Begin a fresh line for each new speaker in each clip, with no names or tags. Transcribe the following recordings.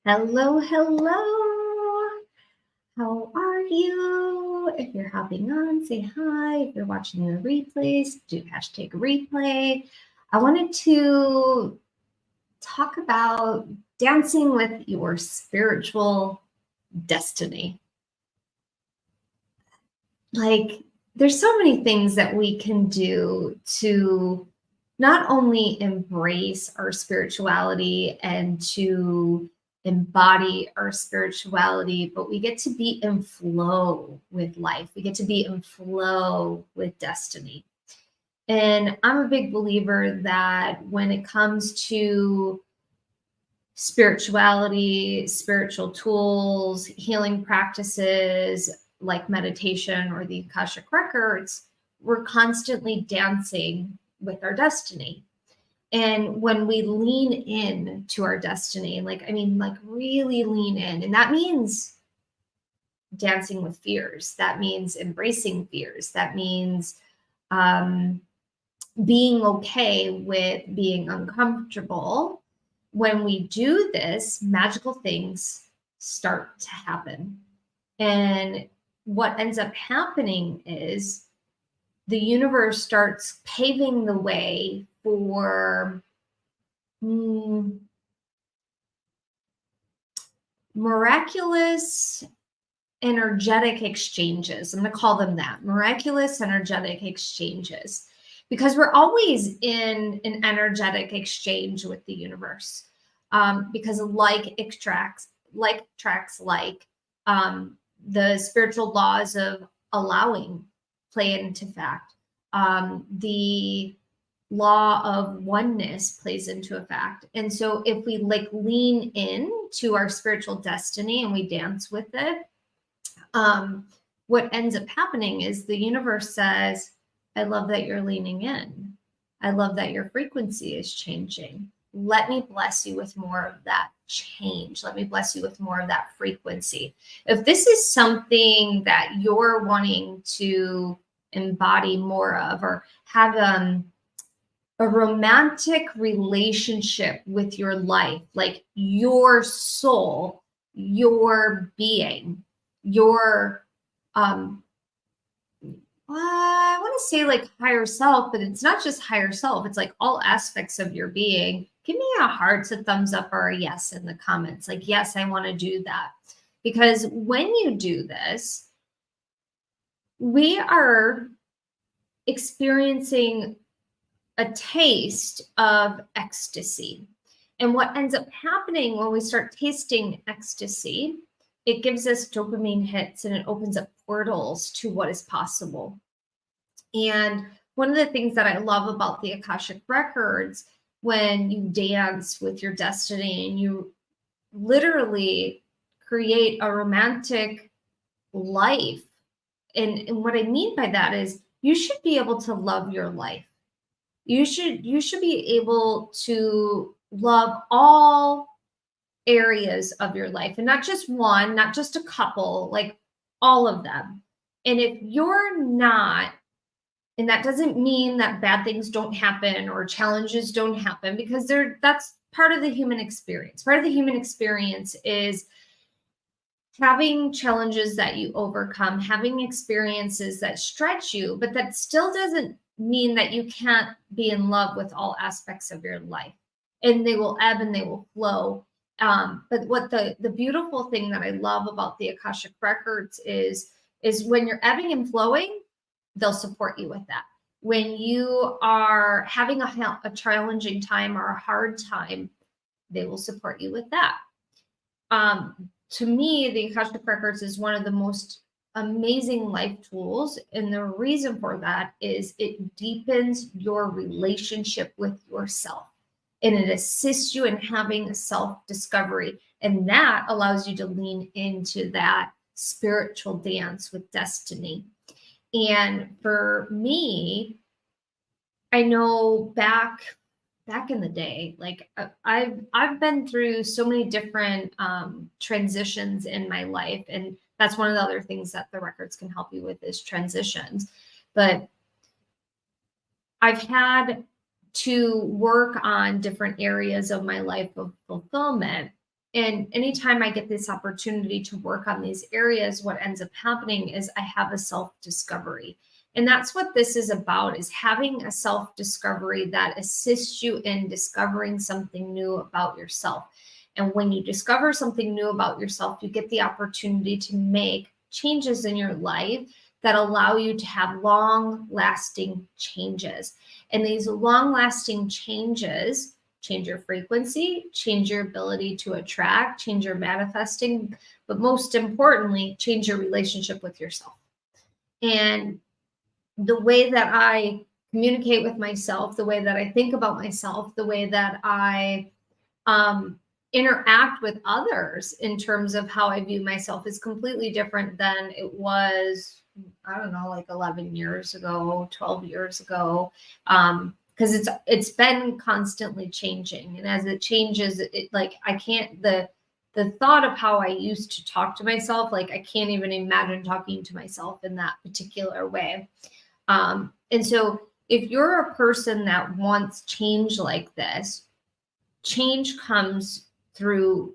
Hello, hello. How are you? If you're hopping on, say hi. If you're watching the replays, do hashtag replay. I wanted to talk about dancing with your spiritual destiny. Like, there's so many things that we can do to not only embrace our spirituality and to embody our spirituality, but we get to be in flow with life. We get to be in flow with destiny. And I'm a big believer that when it comes to spirituality, spiritual tools, healing practices like meditation or the Akashic Records, we're constantly dancing with our destiny. And when we lean in to our destiny, like really lean in, and that means dancing with fears, that means embracing fears, that means um, being okay with being uncomfortable. When we do this, magical things start to happen. And what ends up happening is the universe starts paving the way for miraculous energetic exchanges. I'm going to call them that, miraculous energetic exchanges, because we're always in an energetic exchange with the universe. Because like attracts like. The spiritual laws of allowing play into fact. The law of oneness plays into effect. And so if we lean in to our spiritual destiny and we dance with it, what ends up happening is the universe says, I love that you're leaning in. I love that your frequency is changing. Let me bless you with more of that change. Let me bless you with more of that frequency. If this is something that you're wanting to embody more of, or have a romantic relationship with your life, like your soul, your being, your I want to say like higher self, but it's not just higher self, it's like all aspects of your being. Give me a hearts, a thumbs up, or a yes in the comments. Like, yes, I want to do that. Because when you do this, we are experiencing a taste of ecstasy. And what ends up happening when we start tasting ecstasy, it gives us dopamine hits and it opens up portals to what is possible. And one of the things that I love about the Akashic Records, when you dance with your destiny and you literally create a romantic life. And what I mean by that is you should be able to love your life. You should be able to love all areas of your life, and not just one, not just a couple, like all of them. And if you're not, and that doesn't mean that bad things don't happen or challenges don't happen, because that's part of the human experience. Part of the human experience is having challenges that you overcome, having experiences that stretch you, but that still doesn't mean that you can't be in love with all aspects of your life. And they will ebb and they will flow. But what the beautiful thing that I love about the Akashic Records is when you're ebbing and flowing, they'll support you with that. When you are having a challenging time or a hard time, they will support you with that. To me, the Akashic Records is one of the most amazing life tools. And the reason for that is it deepens your relationship with yourself and it assists you in having a self-discovery. And that allows you to lean into that spiritual dance with destiny. And for me, I know back in the day, like I've been through so many different transitions in my life, and that's one of the other things that the records can help you with is transitions. But I've had to work on different areas of my life of fulfillment, And anytime I get this opportunity to work on these areas, what ends up happening is I have a self-discovery. And that's what this is about, is having a self-discovery that assists you in discovering something new about yourself. And when you discover something new about yourself, you get the opportunity to make changes in your life that allow you to have long-lasting changes. And these long-lasting changes change your frequency, change your ability to attract, change your manifesting, but most importantly, change your relationship with yourself. And the way that I communicate with myself, the way that I think about myself, the way that I interact with others in terms of how I view myself is completely different than it was, I don't know, like 11 years ago, 12 years ago. Because it's been constantly changing. And as it changes, it like I can't the thought of how I used to talk to myself, like I can't even imagine talking to myself in that particular way. And so if you're a person that wants change like this, change comes through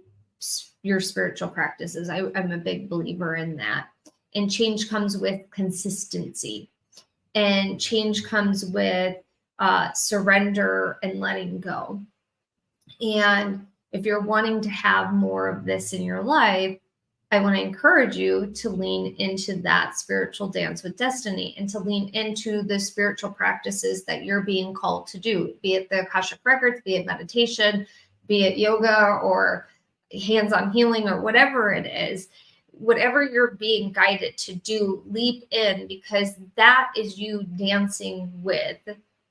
your spiritual practices. I'm a big believer in that. And change comes with consistency. And change comes with surrender and letting go. And if you're wanting to have more of this in your life, I want to encourage you to lean into that spiritual dance with destiny and to lean into the spiritual practices that you're being called to do, be it the Akashic Records, be it meditation, be it yoga or hands-on healing or whatever it is. Whatever you're being guided to do, leap in, because that is you dancing with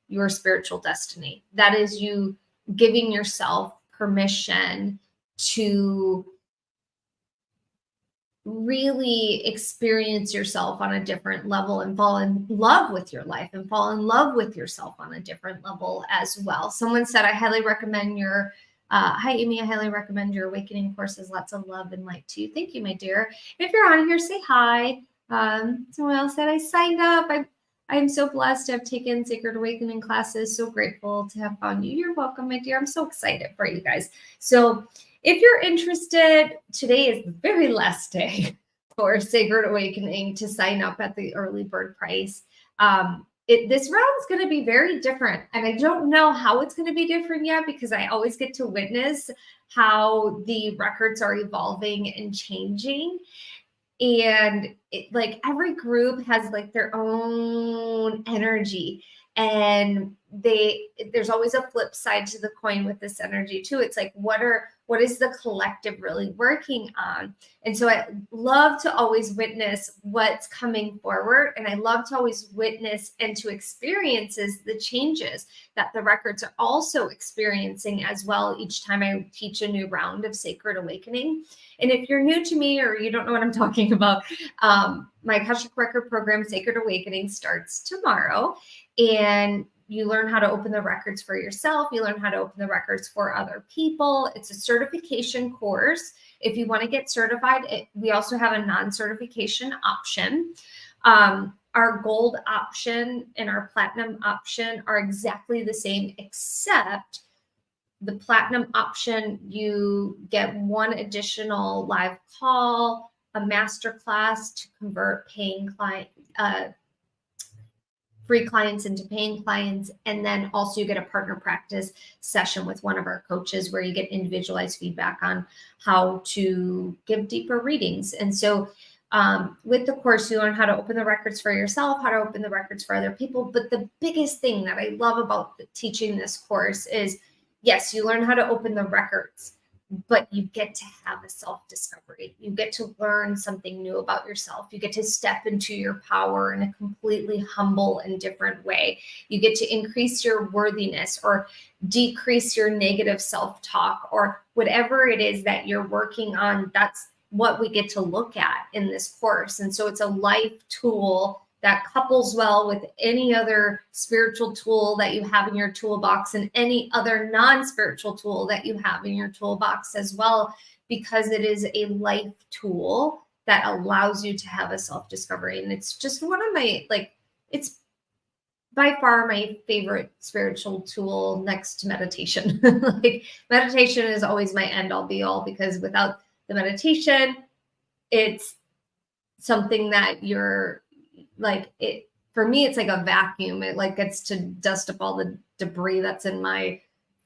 your spiritual destiny. That is you giving yourself permission to really experience yourself on a different level and fall in love with your life and fall in love with yourself on a different level as well. Someone said, I highly recommend your hi, Amy. I highly recommend your awakening courses. Lots of love and light to you. Thank you, my dear. If you're on here, say hi. Someone else said, I signed up. I am so blessed to have taken Sacred Awakening classes. So grateful to have found you. You're welcome, my dear. I'm so excited for you guys. So if you're interested, today is the very last day for Sacred Awakening to sign up at the early bird price. This round's going to be very different, and I don't know how it's going to be different yet, because I always get to witness how the records are evolving and changing. And like every group has like their own energy, and there's always a flip side to the coin with this energy too. It's like, what is the collective really working on? And so I love to always witness what's coming forward, and I love to always witness and to experiences the changes that the records are also experiencing as well each time I teach a new round of Sacred Awakening. And if you're new to me or you don't know what I'm talking about, my Akashic Record program, Sacred Awakening, starts tomorrow. And you learn how to open the records for yourself. You learn how to open the records for other people. It's a certification course. If you want to get certified, we also have a non-certification option. Our gold option and our platinum option are exactly the same, except the platinum option, you get one additional live call, a masterclass to convert free clients into paying clients. And then also you get a partner practice session with one of our coaches where you get individualized feedback on how to give deeper readings. And so with the course, you learn how to open the records for yourself, how to open the records for other people. But the biggest thing that I love about teaching this course is, yes, you learn how to open the records, but you get to have a self-discovery. You get to learn something new about yourself. You get to step into your power in a completely humble and different way. You get to increase your worthiness or decrease your negative self-talk or whatever it is that you're working on. That's what we get to look at in this course. And so it's a life tool that couples well with any other spiritual tool that you have in your toolbox and any other non-spiritual tool that you have in your toolbox as well, because it is a life tool that allows you to have a self-discovery. And it's just one of my, it's by far my favorite spiritual tool next to meditation. Like meditation is always my end all be all, because without the meditation, it's something that you're like, it for me, it's like a vacuum. It like gets to dust up all the debris that's in my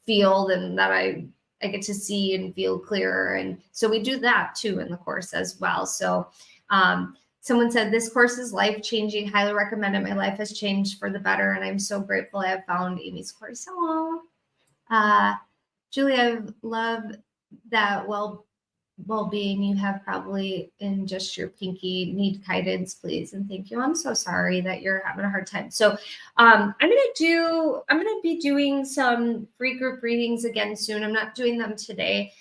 field, and that I get to see and feel clearer. And so we do that too in the course as well. So someone said, this course is life-changing. Highly recommend it. My life has changed for the better, and I'm so grateful I have found Amy's course. Oh, Julie, I love that well-being you have probably in just your pinky. Need guidance, please, and thank you. I'm so sorry that you're having a hard time. So I'm gonna be doing some free group readings again soon. I'm not doing them today,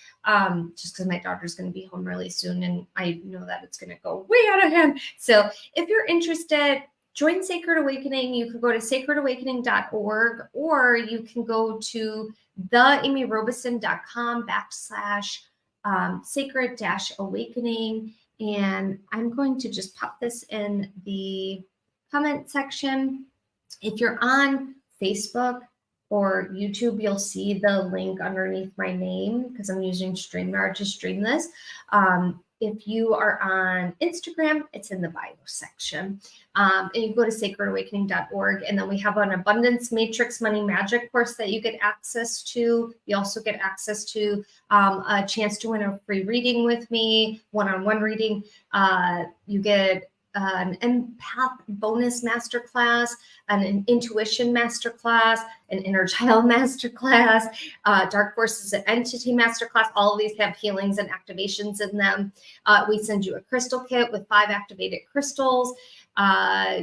just because my daughter's going to be home really soon, and I know that it's going to go way out of hand. So if you're interested, join Sacred Awakening. You can go to sacredawakening.org, or you can go to theamyrobeson.com / sacred-awakening. And I'm going to just pop this in the comment section. If you're on Facebook or YouTube, you'll see the link underneath my name, because I'm using StreamYard to stream this. If you are on Instagram, it's in the bio section. And you go to sacredawakening.org, and then we have an Abundance Matrix Money Magic course that you get access to. You also get access to a chance to win a free reading with me, one-on-one reading. You get an empath bonus masterclass, an intuition masterclass, an inner child masterclass, dark forces and entity masterclass. All of these have healings and activations in them. We send you a crystal kit with 5 activated crystals.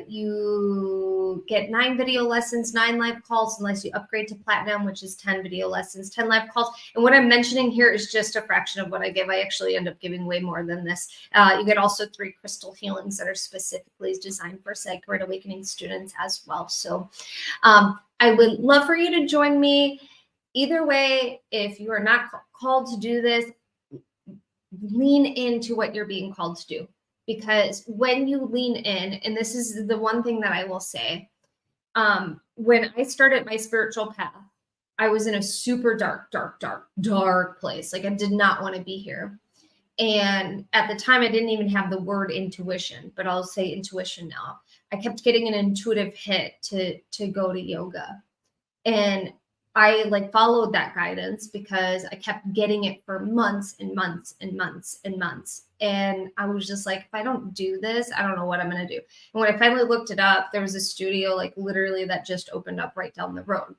You get 9 video lessons, 9 live calls, unless you upgrade to platinum, which is 10 video lessons, 10 live calls. And what I'm mentioning here is just a fraction of what I give. I actually end up giving way more than this. You get also 3 crystal healings that are specifically designed for Sacred Awakening students as well. So I would love for you to join me. Either way, if you are not called to do this, lean into what you're being called to do. Because when you lean in, and this is the one thing that I will say, when I started my spiritual path, I was in a super dark place. Like I did not want to be here. And at the time, I didn't even have the word intuition, but I'll say intuition now. I kept getting an intuitive hit to go to yoga. And I like followed that guidance because I kept getting it for months and months and months and months. And I was just like, if I don't do this, I don't know what I'm going to do. And when I finally looked it up, there was a studio like literally that just opened up right down the road.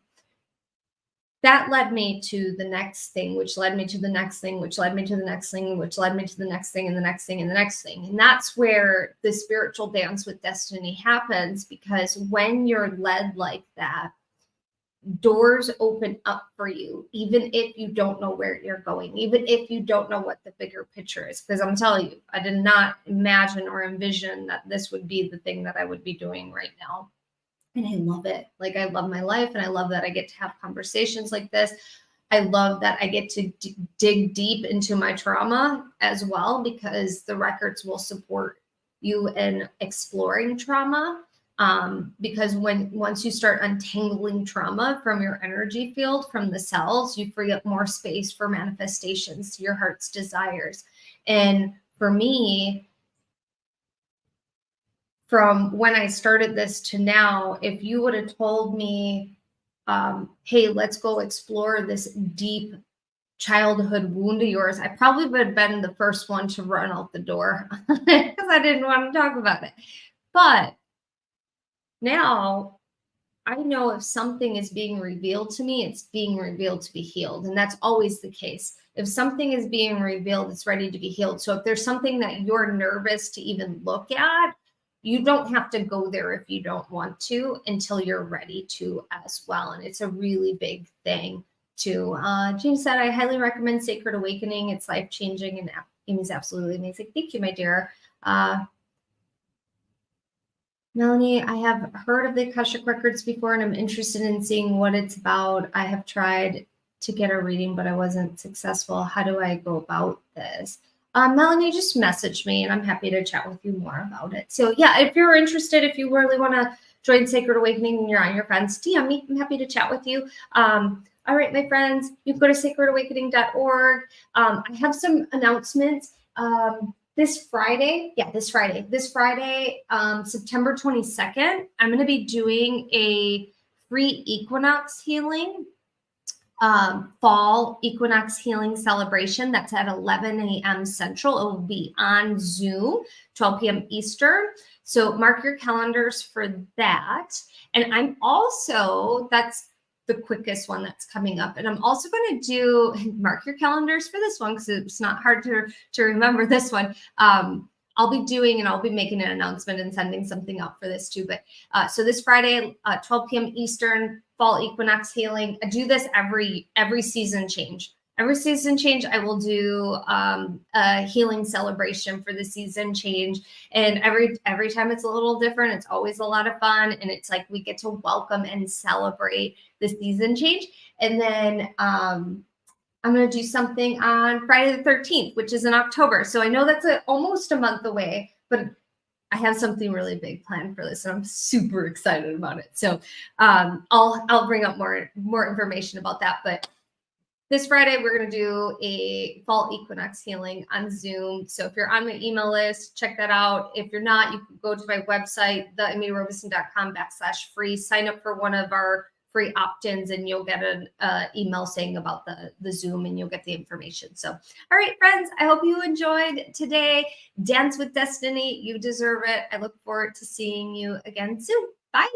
That led me to the next thing, which led me to the next thing, which led me to the next thing, which led me to the next thing and the next thing and the next thing. And that's where the spiritual dance with destiny happens, because when you're led like that, doors open up for you, even if you don't know where you're going, even if you don't know what the bigger picture is. Because I'm telling you, I did not imagine or envision that this would be the thing that I would be doing right now. And I love it. Like I love my life, and I love that I get to have conversations like this. I love that I get to dig deep into my trauma as well, because the records will support you in exploring trauma. Because once you start untangling trauma from your energy field, from the cells, you free up more space for manifestations to your heart's desires. And for me, from when I started this to now, if you would have told me, hey, let's go explore this deep childhood wound of yours, I probably would have been the first one to run out the door because I didn't want to talk about it. But now I know if something is being revealed to me, it's being revealed to be healed. And that's always the case. If something is being revealed, it's ready to be healed. So if there's something that you're nervous to even look at, you don't have to go there if you don't want to until you're ready to as well. And it's a really big thing too. Jean said, I highly recommend Sacred Awakening. It's life-changing, and Amy's absolutely amazing. Thank you, my dear. Melanie, I have heard of the Akashic Records before, and I'm interested in seeing what it's about. I have tried to get a reading, but I wasn't successful. How do I go about this? Melanie, just message me, and I'm happy to chat with you more about it. So yeah, if you're interested, if you really want to join Sacred Awakening and you're on your friends, DM me. I'm happy to chat with you. All right, my friends, you can go to sacredawakening.org. I have some announcements. This Friday, September 22nd, I'm going to be doing a free equinox healing, fall equinox healing celebration. That's at 11 a.m. Central. It will be on Zoom, 12 p.m. Eastern. So mark your calendars for that. And I'm also, that's the quickest one that's coming up. And I'm also going to do, mark your calendars for this one because it's not hard to remember this one. I'll be doing, and I'll be making an announcement and sending something out for this too. But so this Friday, 12 p.m. Eastern, fall equinox healing. I do this every season change. Every season change, I will do a healing celebration for the season change. And every time it's a little different. It's always a lot of fun. And it's like we get to welcome and celebrate the season change. And then I'm going to do something on Friday the 13th, which is in October. So I know that's almost a month away, but I have something really big planned for this, and I'm super excited about it. So I'll bring up more information about that. But this Friday, we're going to do a fall equinox healing on Zoom. So if you're on my email list, check that out. If you're not, you can go to my website, theamyrobison.com/free, sign up for one of our free opt-ins, and you'll get an email saying about the Zoom, and you'll get the information. So, all right, friends, I hope you enjoyed today. Dance with Destiny. You deserve it. I look forward to seeing you again soon. Bye.